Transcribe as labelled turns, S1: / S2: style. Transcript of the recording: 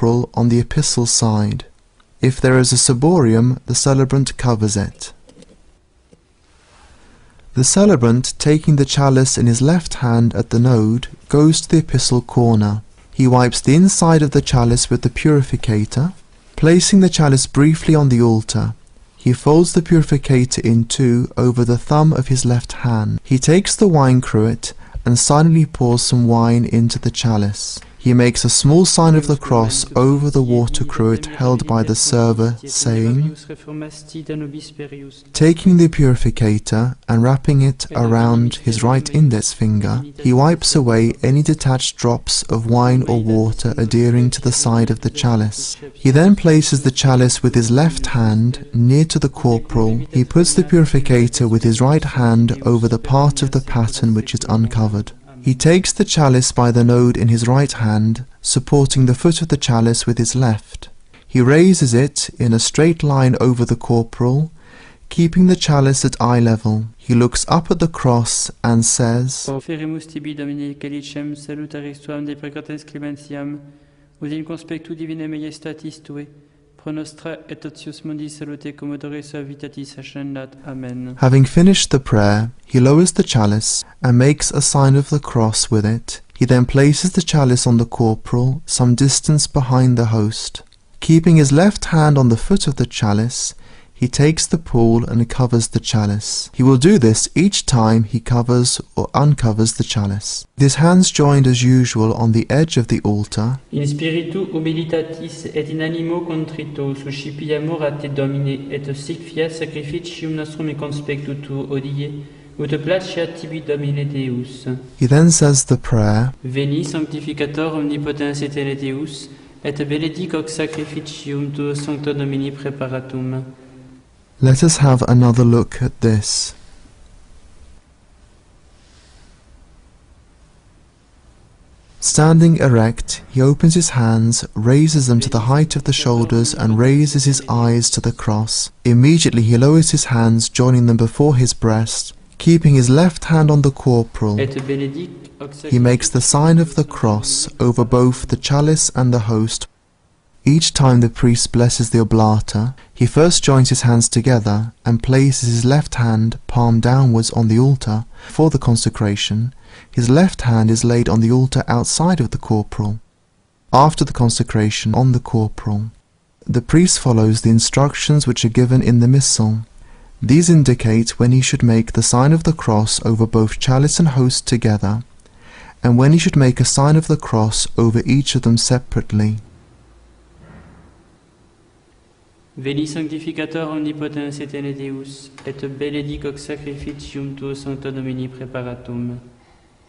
S1: corporal on the epistle side. If there is a ciborium, the celebrant covers it. The celebrant, taking the chalice in his left hand at the node, goes to the epistle corner. He wipes the inside of the chalice with the purificator, placing the chalice briefly on the altar. He folds the purificator in two over the thumb of his left hand. He takes the wine cruet and silently pours some wine into the chalice. He makes a small sign of the cross over the water cruet held by the server, saying, taking the purificator and wrapping it around his right index finger, he wipes away any detached drops of wine or water adhering to the side of the chalice. He then places the chalice with his left hand near to the corporal. He puts the purificator with his right hand over the part of the pattern which is uncovered. He takes the chalice by the node in his right hand, supporting the foot of the chalice with his left. He raises it in a straight line over the corporal, keeping the chalice at eye level. He looks up at the cross and says,
S2: Conferemus tibi Domine calicem salutaris tuam de precates clementiam, ut in conspectu divine majestatis tue, pro nostra et otius mundi salute commodore suavitatis ascendat. Amen.
S1: Having finished the prayer, he lowers the chalice and makes a sign of the cross with it. He then places the chalice on the corporal some distance behind the host. Keeping his left hand on the foot of the chalice, he takes the pool and covers the chalice. He will do this each time he covers or uncovers the chalice. With his hands joined as usual on the edge of the altar,
S2: In spiritu humilitatis et in animo contrito suscipiamur a te Domine et sic fiat sacrificium nostrum in conspectu tuo odie, ut placeat tibi Domine Deus.
S1: he then says the prayer,
S2: Veni sanctificator omnipotens et Deus, et benedic hoc sacrificium tuo sancto Domini preparatum.
S1: Let us have another look at this. Standing erect, he opens his hands, raises them to the height of the shoulders, and raises his eyes to the cross. Immediately he lowers his hands, joining them before his breast. Keeping his left hand on the corporal,
S2: Et benedic hoc
S1: he makes the sign of the cross over both the chalice and the host. Each time the priest blesses the oblata, he first joins his hands together and places his left hand palm downwards on the altar. For the consecration, his left hand is laid on the altar outside of the corporal. After the consecration on the corporal, the priest follows the instructions which are given in the missal. These indicate when he should make the sign of the cross over both chalice and host together, and when he should make a sign of the cross over each of them separately.
S2: Veni sanctificator omnipotens et Deus, et benedic hoc sacrificium tuo sancto Domini preparatum.